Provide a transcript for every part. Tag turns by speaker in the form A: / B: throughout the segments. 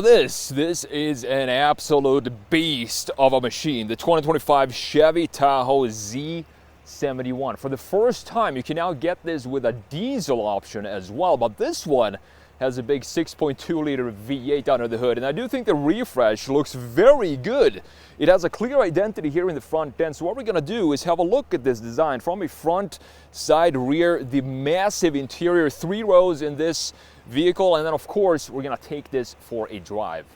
A: Now this is an absolute beast of a machine. The 2025 Chevy Tahoe Z71. For the first time, you can now get this with a diesel option as well, but this one has a big 6.2 liter V8 under the hood, and I do think the refresh looks very good. It has a clear identity here in the front end, so what we're gonna do is have a look at this design from a front, side, rear, the massive interior, 3 rows in this vehicle, and then of course we're gonna take this for a drive.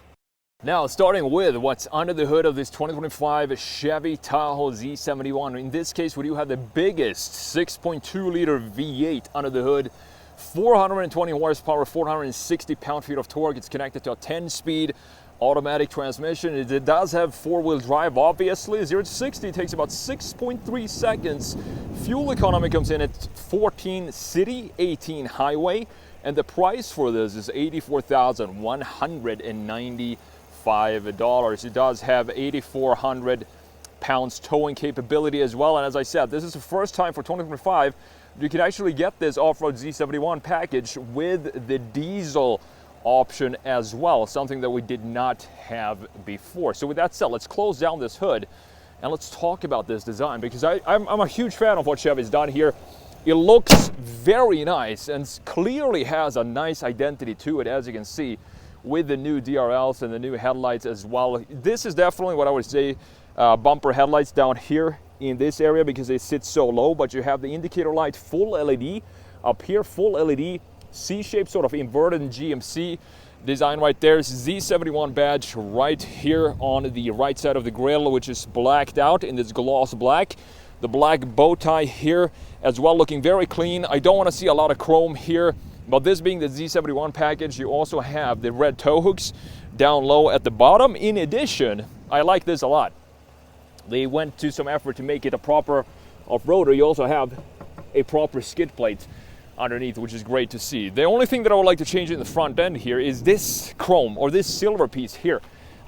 A: Now, starting with what's under the hood of this 2025 Chevy Tahoe Z71. In this case, we do have the biggest 6.2 liter V8 under the hood, 420 horsepower, 460 pound-feet of torque. It's connected to a 10-speed automatic transmission. It does have 4-wheel drive, obviously. 0 to 60 takes about 6.3 seconds. Fuel economy comes in at 14 city, 18 highway, and the price for this is $84,195. It does have 8,400 pounds towing capability as well, and as I said, this is the first time for 2025 you can actually get this off-road Z71 package with the diesel option as well, something that we did not have before. So with that said, let's close down this hood and let's talk about this design, because I'm a huge fan of what Chevy's done here. It looks very nice and clearly has a nice identity to it, as you can see, with the new DRLs and the new headlights as well. This is definitely what I would say bumper headlights down here in this area because they sit so low, but you have the indicator light full LED up here, full LED, C-shaped sort of inverted GMC design right there. Z71 badge right here on the right side of the grille, which is blacked out in this gloss black. The black bow tie here as well, looking very clean. I don't want to see a lot of chrome here, but this being the Z71 package, you also have the red tow hooks down low at the bottom. In addition, I like this a lot. They went to some effort to make it a proper off-roader. You also have a proper skid plate underneath, which is great to see. The only thing that I would like to change in the front end here is this chrome or this silver piece here.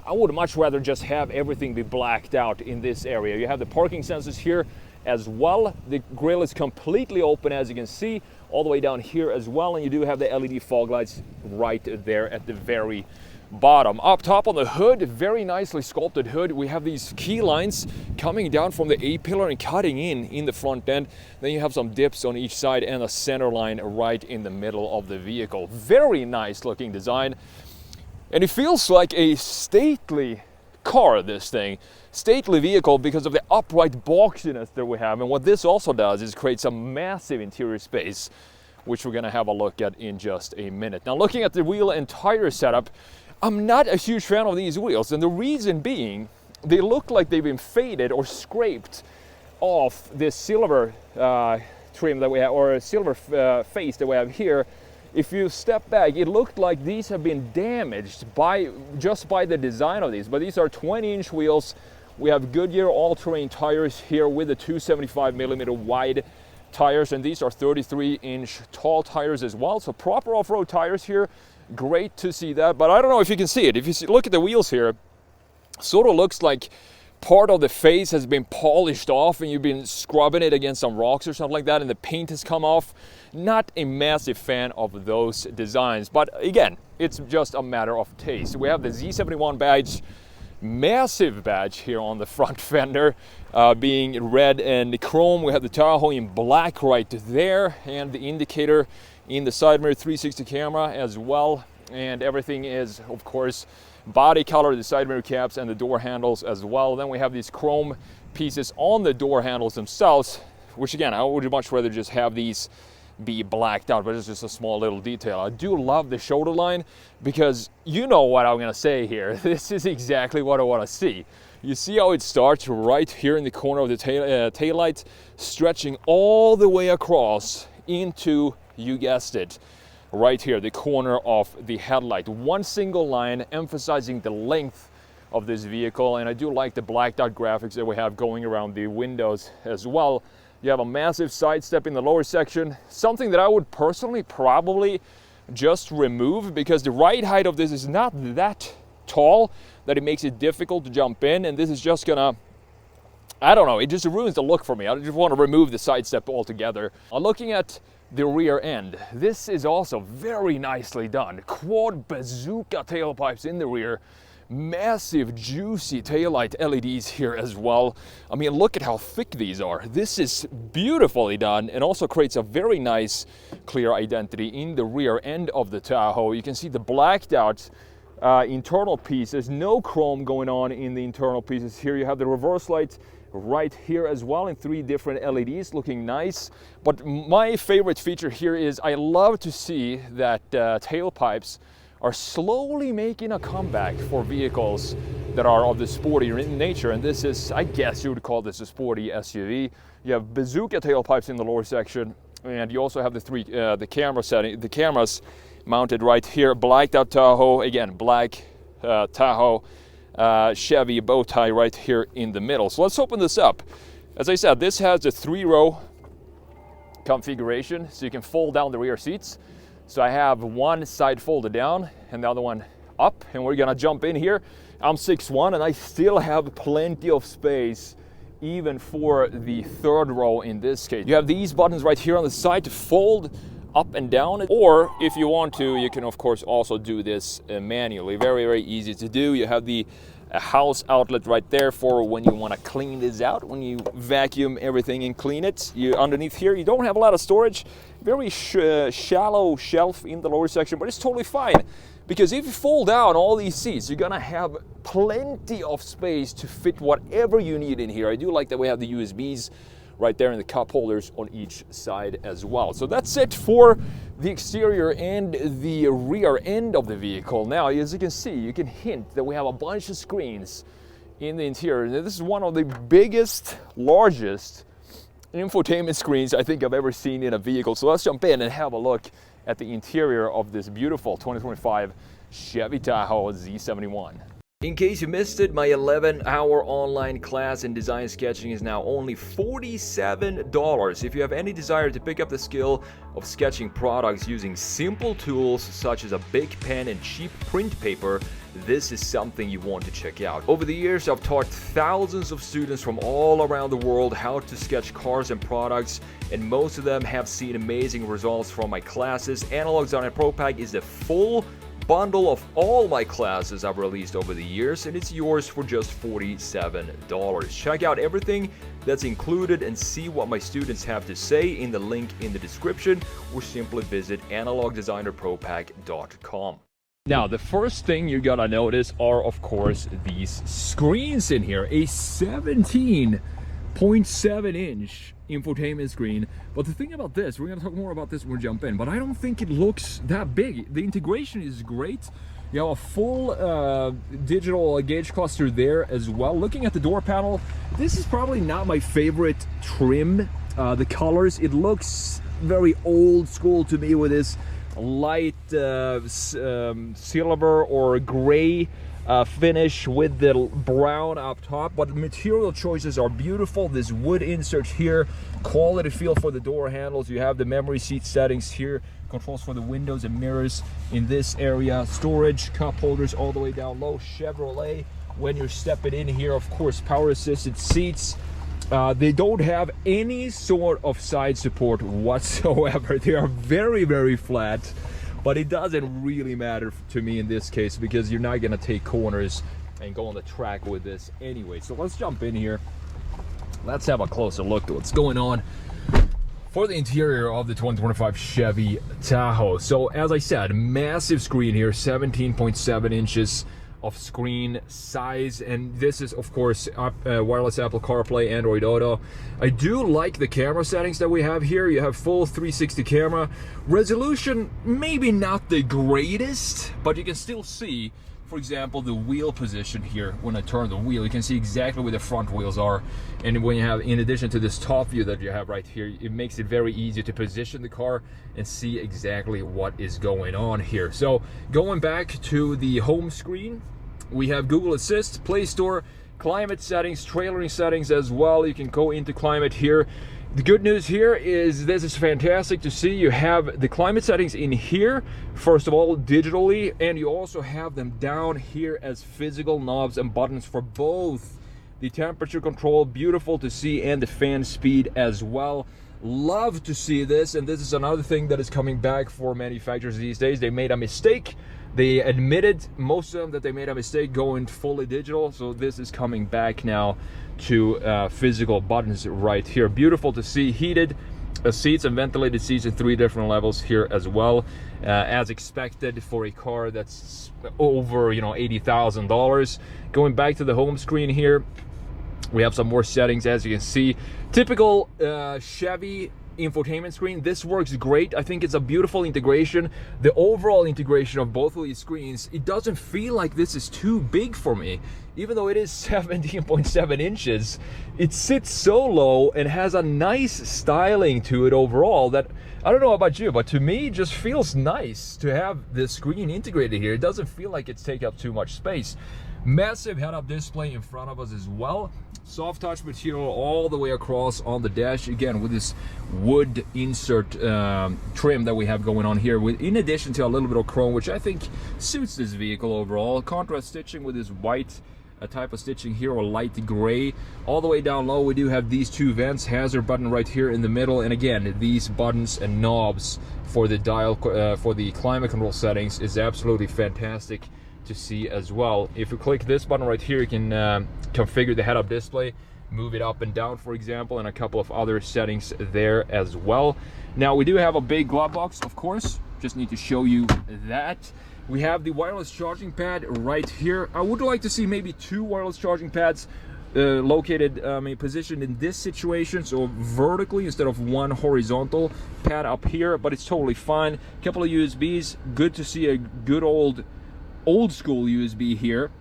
A: I would much rather just have everything be blacked out in this area. You have the parking sensors here as well. The grille is completely open, as you can see, all the way down here as well, and you do have the LED fog lights right there at the very bottom. Up top on the hood, very nicely sculpted hood. We have these key lines coming down from the A-pillar and cutting in the front end. Then you have some dips on each side and a center line right in the middle of the vehicle. Very nice looking design. And it feels like a stately car, this thing. Stately vehicle because of the upright boxiness that we have. And what this also does is create some massive interior space, which we're gonna have a look at in just a minute. Now, looking at the wheel and tire setup, I'm not a huge fan of these wheels, and the reason being, they look like they've been faded or scraped off this silver trim that we have, or silver face that we have here. If you step back, it looked like these have been damaged just by the design of these, but these are 20-inch wheels. We have Goodyear all-terrain tires here with the 275mm wide tires, and these are 33-inch tall tires as well, so proper off-road tires here. Great to see that, but I don't know if you can see it. If you look at the wheels here, sort of looks like part of the face has been polished off and you've been scrubbing it against some rocks or something like that, and the paint has come off. Not a massive fan of those designs, but again, it's just a matter of taste. We have the Z71 badge, massive badge here on the front fender, being red and chrome. We have the Tahoe in black right there, and the indicator in the side mirror, 360 camera as well, and everything is of course body color, the side mirror caps and the door handles as well. Then we have these chrome pieces on the door handles themselves, which again, I would much rather just have these be blacked out, but it's just a small little detail. I do love the shoulder line because you know what I'm gonna say here. This is exactly what I want to see. You see how it starts right here in the corner of the tail light, stretching all the way across into, you guessed it, right here, the corner of the headlight. One single line emphasizing the length of this vehicle, and I do like the blacked out graphics that we have going around the windows as well. You have a massive side step in the lower section, something that I would personally probably just remove because the ride height of this is not that tall that it makes it difficult to jump in, and this is just gonna I don't know, it just ruins the look for me. I just want to remove the side step altogether. Looking at the rear end, this is also very nicely done. Quad bazooka tailpipes in the rear. Massive juicy taillight LEDs here as well. I mean, look at how thick these are. This is beautifully done and also creates a very nice clear identity in the rear end of the Tahoe. You can see the blacked out internal piece. There's no chrome going on in the internal pieces here. You have the reverse light right here as well in 3 different LEDs, looking nice. But my favorite feature here is I love to see that tailpipes are slowly making a comeback for vehicles that are of the sporty nature, and this is, I guess you would call this a sporty SUV. You have bazooka tailpipes in the lower section, and you also have the cameras mounted right here. Blacked out Tahoe, again black Tahoe, Chevy bow tie right here in the middle. So let's open this up. As I said, this has a 3-row configuration, so you can fold down the rear seats. So I have one side folded down and the other one up, and we're gonna jump in here. I'm 6'1", and I still have plenty of space even for the 3rd row in this case. You have these buttons right here on the side to fold up and down, or if you want to, you can of course also do this manually. Very, very easy to do. You have the house outlet right there for when you want to clean this out, when you vacuum everything and clean it. Underneath here, you don't have a lot of storage. Very shallow shelf in the lower section, but it's totally fine, because if you fold down all these seats, you're gonna have plenty of space to fit whatever you need in here. I do like that we have the USBs right there in the cup holders on each side as well. So that's it for the exterior and the rear end of the vehicle. Now, as you can see, you can hint that we have a bunch of screens in the interior. This is one of the biggest, largest infotainment screens I think I've ever seen in a vehicle. So let's jump in and have a look at the interior of this beautiful 2025 Chevy Tahoe Z71. In case you missed it, my 11-hour online class in design sketching is now only $47. If you have any desire to pick up the skill of sketching products using simple tools such as a big pen and cheap print paper, this is something you want to check out. Over the years, I've taught thousands of students from all around the world how to sketch cars and products, and most of them have seen amazing results from my classes. Analog Designer Pro Pack is the full bundle of all my classes I've released over the years, and it's yours for just $47. Check out everything that's included and see what my students have to say in the link in the description, or simply visit analogdesignerpropack.com. Now, the first thing you're gonna notice are, of course, these screens in here. A 17.7-inch infotainment screen. But the thing about this, we're gonna talk more about this when we jump in, but I don't think it looks that big. The integration is great. You have a full digital gauge cluster there as well. Looking at the door panel, this is probably not my favorite trim. The colors, it looks very old school to me with this light silver or gray finish with the brown up top, but the material choices are beautiful. This wood insert here, quality feel for the door handles. You have the memory seat settings here, controls for the windows and mirrors in this area, storage, cup holders all the way down low. Chevrolet, when you're stepping in here, of course, power assisted seats. They don't have any sort of side support whatsoever. They are very, very flat, but it doesn't really matter to me in this case, because you're not gonna take corners and go on the track with this anyway. So let's jump in here. Let's have a closer look at what's going on for the interior of the 2025 Chevy Tahoe. So as I said, massive screen here, 17.7 inches of screen size, and this is of course wireless Apple CarPlay, Android Auto. I do like the camera settings that we have here. You have full 360 camera resolution, maybe not the greatest, but you can still see, for example, the wheel position here. When I turn the wheel, you can see exactly where the front wheels are, and when you have, in addition to this top view that you have right here, it makes it very easy to position the car and see exactly what is going on here. So going back to the home screen, we have Google Assist, Play Store, climate settings, trailering settings as well. You can go into climate here. The good news here is this is fantastic to see. You have the climate settings in here, first of all, digitally, and you also have them down here as physical knobs and buttons for both The temperature control, beautiful to see, and the fan speed as well. Love to see this, and this is another thing that is coming back for manufacturers these days. They made a mistake. They admitted, most of them, that they made a mistake going fully digital, so this is coming back now to physical buttons right here. Beautiful to see. Heated seats and ventilated seats in 3 different levels here as well, as expected for a car that's over, you know, $80,000. Going back to the home screen here, we have some more settings. As you can see, typical Chevy infotainment screen. This works great. I think it's a beautiful integration. The overall integration of both of these screens, it doesn't feel like this is too big for me. Even though it is 17.7 inches, it sits so low and has a nice styling to it overall that, I don't know about you, but to me it just feels nice to have this screen integrated here. It doesn't feel like it's taking up too much space. Massive head-up display in front of us as well. Soft touch material all the way across on the dash, again with this wood insert trim that we have going on here, with, in addition to a little bit of chrome, which I think suits this vehicle overall. Contrast stitching with this white type of stitching here, or light gray. All the way down low we do have these 2 vents, hazard button right here in the middle, and again these buttons and knobs for the dial for the climate control settings is absolutely fantastic to see as well. If you click this button right here, you can configure the head-up display, move it up and down, for example, and a couple of other settings there as well. Now we do have a big glove box, of course, just need to show you that. We have the wireless charging pad right here. I would like to see maybe 2 wireless charging pads located, positioned in this situation, so vertically instead of 1 horizontal pad up here, but it's totally fine. Couple of USBs, good to see a good old school USB here,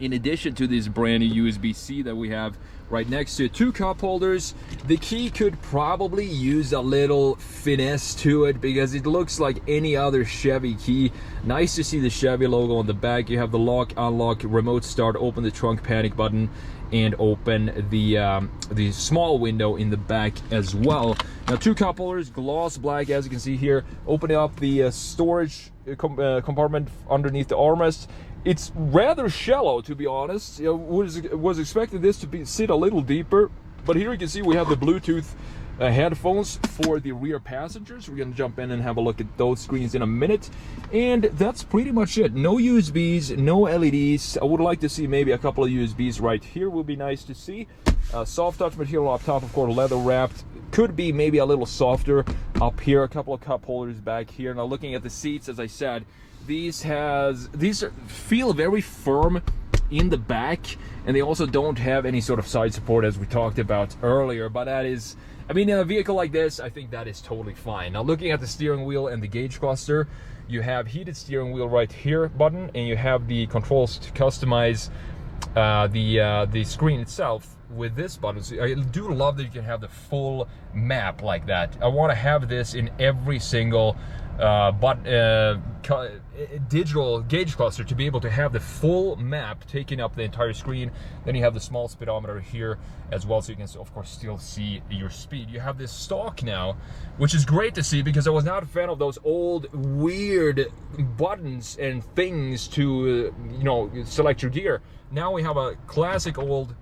A: in addition to this brand new USB-C that we have right next to it. 2 cup holders. The key could probably use a little finesse to it because it looks like any other Chevy key. Nice to see the Chevy logo on the back. You have the lock, unlock, remote start, open the trunk panic button, and open the small window in the back as well. Now 2 cup holders, gloss black, as you can see here. Opening up the storage compartment underneath the armrest. It's rather shallow, to be honest. You know, was expecting this to sit a little deeper, but here you can see we have the Bluetooth headphones for the rear passengers. We're gonna jump in and have a look at those screens in a minute, and that's pretty much it. No USBs, no LEDs. I would like to see maybe a couple of USBs right here, would be nice to see. Soft touch material up top, of course, leather wrapped. Could be maybe a little softer up here. A couple of cup holders back here. Now looking at the seats, as I said, these feel very firm in the back, and they also don't have any sort of side support, as we talked about earlier, but that is, I mean, in a vehicle like this, I think that is totally fine. Now looking at the steering wheel and the gauge cluster, you have heated steering wheel right here button, and you have the controls to customize the screen itself with this button. So I do love that you can have the full map like that. I want to have this in every single digital gauge cluster, to be able to have the full map taking up the entire screen. Then you have the small speedometer here as well, so you can of course still see your speed. You have this stalk now, which is great to see, because I was not a fan of those old weird buttons and things to you know, select your gear. Now we have a classic old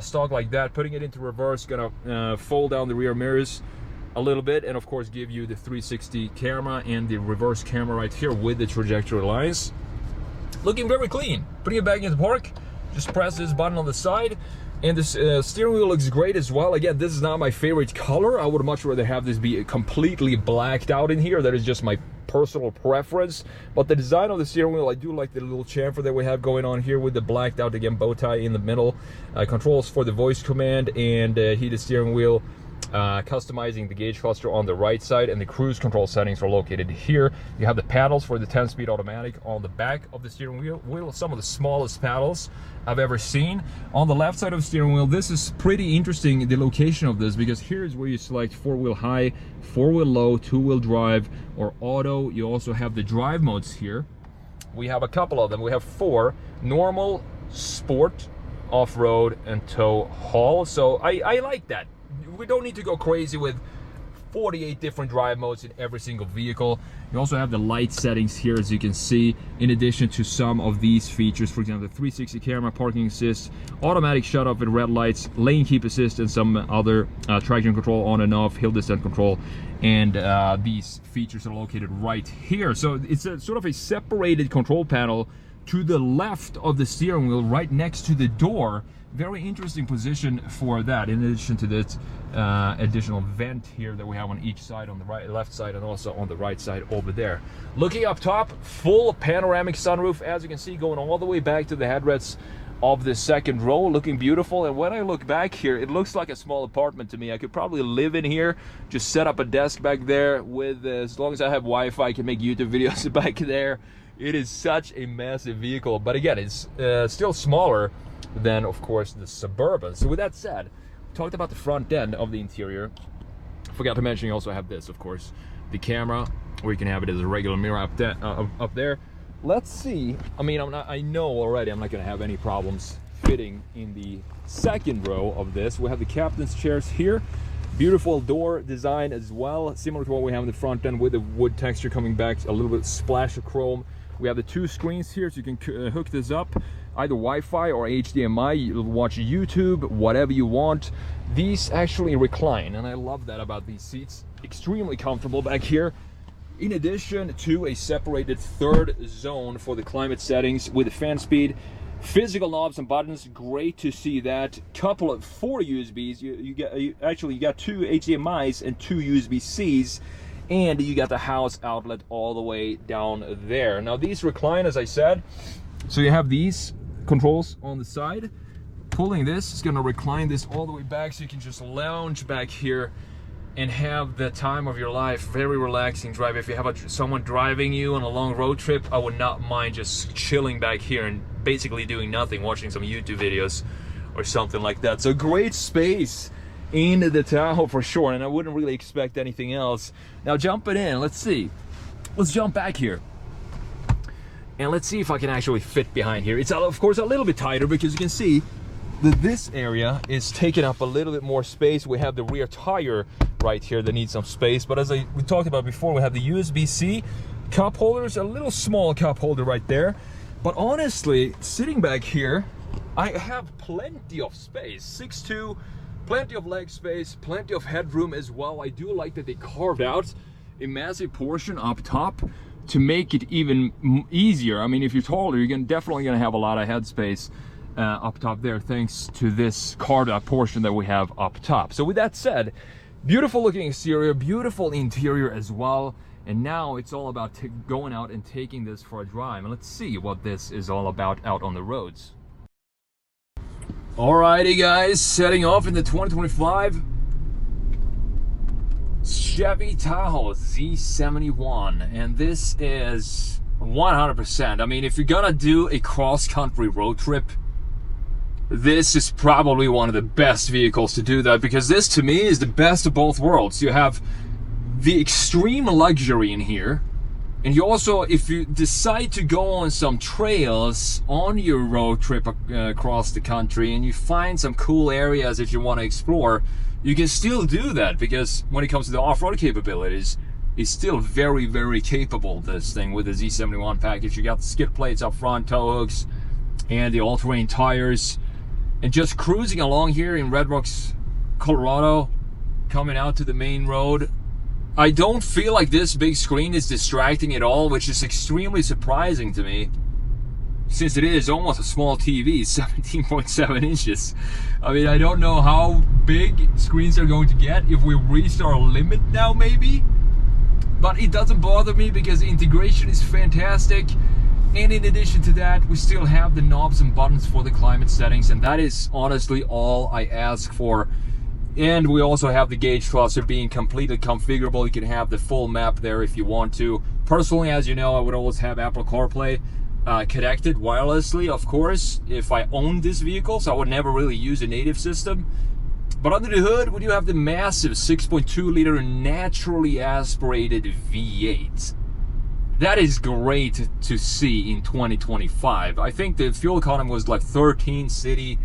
A: stalk like that. Putting it into reverse, gonna fold down the rear mirrors a little bit, and of course give you the 360 camera and the reverse camera right here with the trajectory lines. Looking very clean. Putting it back into park, just press this button on the side, and this steering wheel looks great as well. Again, this is not my favorite color. I would much rather have this be completely blacked out in here. That is just my personal preference, but the design of the steering wheel, I do like the little chamfer that we have going on here with the blacked out, again, bow tie in the middle. Controls for the voice command and heated steering wheel. Customizing the gauge cluster on the right side, and the cruise control settings are located here. You have the paddles for the 10-speed automatic on the back of the steering wheel, some of the smallest paddles I've ever seen. On the left side of the steering wheel, this is pretty interesting, the location of this, because here is where you select 4-wheel high, 4-wheel low, 2-wheel drive, or auto. You also have the drive modes here. We have a couple of them. We have 4: normal, sport, off-road, and tow haul. So I like that. We don't need to go crazy with 48 different drive modes in every single vehicle. You also have the light settings here, as you can see, in addition to some of these features. For example, the 360 camera, parking assist, automatic shut off with red lights, lane keep assist, and some other traction control on and off, hill descent control. And these features are located right here. So it's a sort of a separated control panel to the left of the steering wheel, right next to the door. Very interesting position for that, in addition to this additional vent here that we have on each side, on the left side, and also on the right side over there. Looking up top, full panoramic sunroof, as you can see, going all the way back to the headrests of the second row, looking beautiful. And when I look back here, it looks like a small apartment to me. I could probably live in here, just set up a desk back there with, as long as I have Wi-Fi, I can make YouTube videos back there. It is such a massive vehicle, but again, it's still smaller than, of course, the Suburban. So with that said, we talked about the front end of the interior. Forgot to mention, you also have this, of course, the camera, or you can have it as a regular mirror up there. Let's see. I mean, I know already I'm not going to have any problems fitting in the second row of this. We have the captain's chairs here. Beautiful door design as well, similar to what we have in the front end, with the wood texture coming back, a little bit splash of chrome. We have the two screens here, so you can hook this up, either Wi-Fi or HDMI. You'll watch YouTube, whatever you want. These actually recline, and I love that about these seats. Extremely comfortable back here. In addition to a separated third zone for the climate settings with the fan speed, physical knobs and buttons, great to see that. Couple of 4 USBs. You got 2 HDMIs and 2 USB-Cs. And you got the house outlet all the way down there. Now these recline, as I said, so you have these controls on the side. Pulling this is gonna recline this all the way back, so you can just lounge back here and have the time of your life. Very relaxing drive. If you have someone driving you on a long road trip, I would not mind just chilling back here and basically doing nothing, watching some YouTube videos or something like that. So great space in the Tahoe for sure, and I wouldn't really expect anything else. Now jumping in, let's see. Let's jump back here. And let's see if I can actually fit behind here. It's of course a little bit tighter, because you can see that this area is taking up a little bit more space. We have the rear tire right here that needs some space, but as we talked about before, we have the USB-C cup holders, a little small cup holder right there. But honestly, sitting back here, I have plenty of space. 6'2", plenty of leg space, plenty of headroom as well. I do like that they carved out a massive portion up top to make it even easier. I mean, if you're taller, you're definitely gonna have a lot of headspace up top there, thanks to this carved out portion that we have up top. So with that said, beautiful looking exterior, beautiful interior as well. And now it's all about going out and taking this for a drive. And let's see what this is all about out on the roads. Alrighty guys, setting off in the 2025 Chevy Tahoe Z71. And this is 100%. I mean, if you're gonna do a cross-country road trip, this is probably one of the best vehicles to do that, because this to me is the best of both worlds. You have the extreme luxury in here, and you also, if you decide to go on some trails on your road trip across the country and you find some cool areas that you want to explore, you can still do that, because when it comes to the off-road capabilities, it's still very, very capable, this thing, with the Z71 package. You got the skid plates up front, tow hooks, and the all-terrain tires. And just cruising along here in Red Rocks, Colorado, coming out to the main road, I don't feel like this big screen is distracting at all, which is extremely surprising to me, since it is almost a small TV, 17.7 inches. I mean, I don't know how big screens are going to get if we reached our limit now, maybe. But it doesn't bother me, because the integration is fantastic. And in addition to that, we still have the knobs and buttons for the climate settings, and that is honestly all I ask for. And we also have the gauge cluster being completely configurable. You can have the full map there if you want to. Personally, as you know, I would always have Apple CarPlay connected wirelessly, of course, if I owned this vehicle, so I would never really use a native system. But under the hood, we do have the massive 6.2 liter naturally aspirated V8. That is great to see in 2025. I think the fuel economy was like 13 city,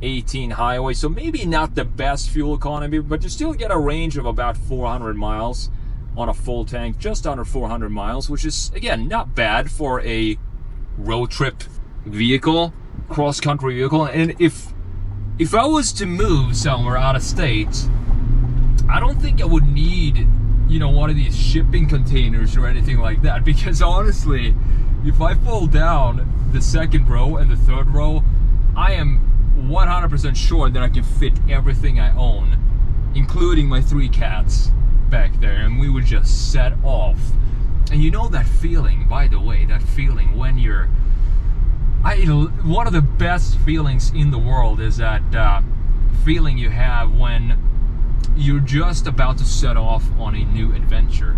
A: 18 highway, so maybe not the best fuel economy, but you still get a range of about 400 miles on a full tank, just under 400 miles, which is, again, not bad for a road trip vehicle, cross-country vehicle. And if I was to move somewhere out of state, I don't think I would need, you know, one of these shipping containers or anything like that, because honestly, if I fold down the second row and the third row, I am 100% sure that I can fit everything I own, including my 3 cats back there, and we would just set off. And you know that feeling, by the way, that feeling when you're, one of the best feelings in the world is that feeling you have when you're just about to set off on a new adventure,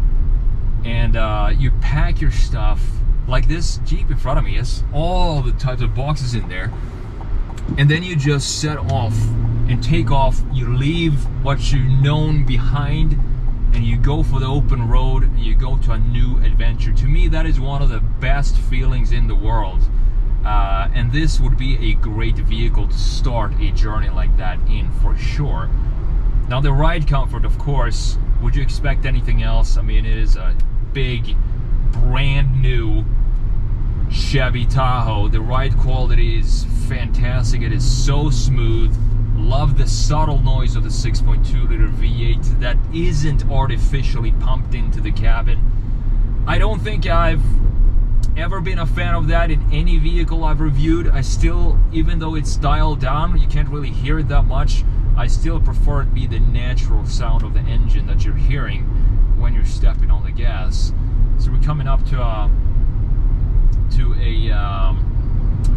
A: and you pack your stuff, like this Jeep in front of me has all the types of boxes in there, and then you just set off and take off. You leave what you've known behind and you go for the open road and you go to a new adventure. To me, that is one of the best feelings in the world, and this would be a great vehicle to start a journey like that in, for sure. Now, the ride comfort, of course, would you expect anything else? I mean, it is a big, brand new Chevy Tahoe. The ride quality is fantastic. It is so smooth. Love the subtle noise of the 6.2 liter V8 that isn't artificially pumped into the cabin. I don't think I've ever been a fan of that in any vehicle I've reviewed. I still, even though it's dialed down, you can't really hear it that much, I still prefer it be the natural sound of the engine that you're hearing when you're stepping on the gas. So we're coming up to a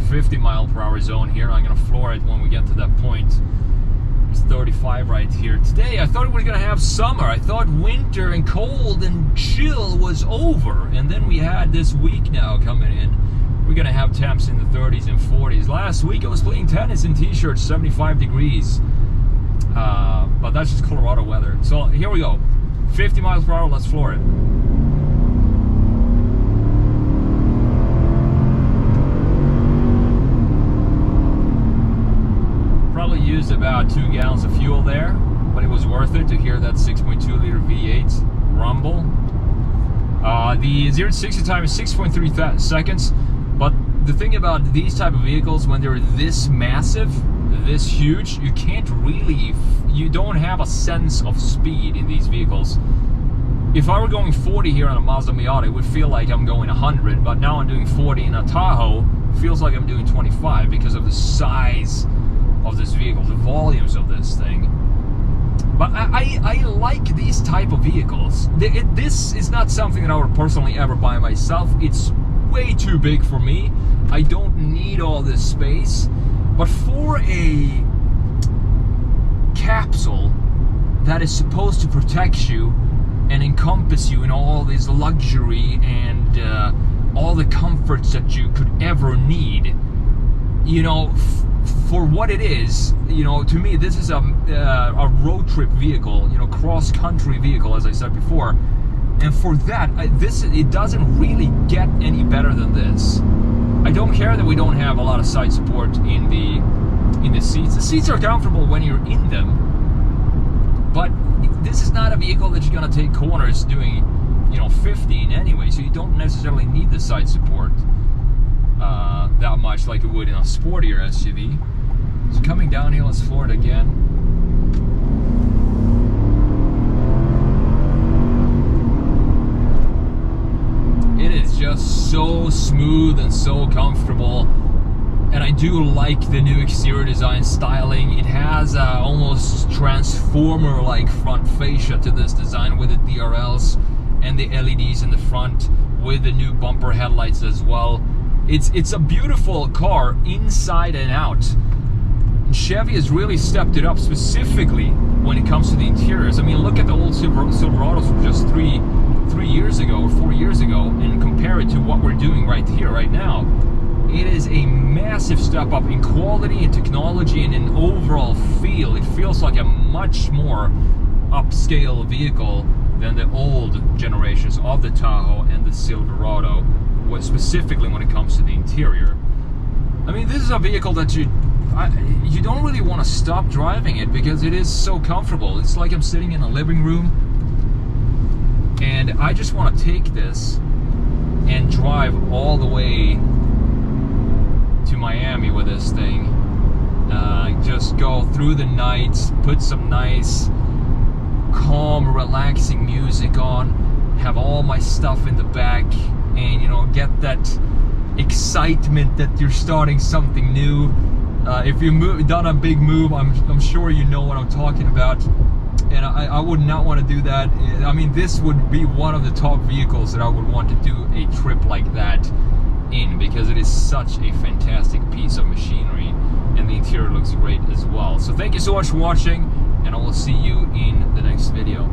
A: 50 mile per hour zone here. I'm gonna floor it when we get to that point. It's 35 right here. Today I thought we were gonna have summer. I thought winter and cold and chill was over, and then we had this week now coming in. We're gonna have temps in the 30s and 40s. Last week I was playing tennis in t-shirts, 75 degrees. But that's just Colorado weather. So here we go. 50 miles per hour, let's floor it. Probably used about 2 gallons of fuel there, but it was worth it to hear that 6.2 liter V8 rumble. The 0 to 60 time is 6.3 seconds, but the thing about these type of vehicles, when they're this massive, this huge, you can't really, you don't have a sense of speed in these vehicles. If I were going 40 here on a Mazda Miata, it would feel like I'm going 100, but now I'm doing 40 in a Tahoe, it feels like I'm doing 25 because of the size of this vehicle, the volumes of this thing. But I like these type of vehicles. This is not something that I would personally ever buy myself. It's way too big for me. I don't need all this space. But for a capsule that is supposed to protect you and encompass you in all this luxury and all the comforts that you could ever need, you know, for what it is, you know, to me this is a road trip vehicle, you know, cross-country vehicle, as I said before. And for that, it doesn't really get any better than this. I don't care that we don't have a lot of side support in the seats. The seats are comfortable when you're in them, but this is not a vehicle that you're gonna take corners doing, you know, 15 anyway. So you don't necessarily need the side support that much like you would in a sportier SUV. So coming down here, let's floor it again. It is just so smooth and so comfortable, and I do like the new exterior design styling. It has almost transformer-like front fascia to this design with the DRLs and the LEDs in the front with the new bumper headlights as well. It's a beautiful car inside and out. Chevy has really stepped it up, specifically when it comes to the interiors. I mean, look at the old Silverados from just 3 years ago or 4 years ago and compare it to what we're doing right here, right now. It is a massive step up in quality and technology and in overall feel. It feels like a much more upscale vehicle than the old generations of the Tahoe and the Silverado, specifically when it comes to the interior. I mean, this is a vehicle that you you don't really want to stop driving it because it is so comfortable. It's like I'm sitting in a living room, and I just want to take this and drive all the way to Miami with this thing. Just go through the night, put some nice, calm, relaxing music on, have all my stuff in the back, and you know, get that excitement that you're starting something new. If you've done a big move, I'm sure you know what I'm talking about. And I would not want to do that. I mean, this would be one of the top vehicles that I would want to do a trip like that in, because it is such a fantastic piece of machinery, and the interior looks great as well. So thank you so much for watching, and I will see you in the next video.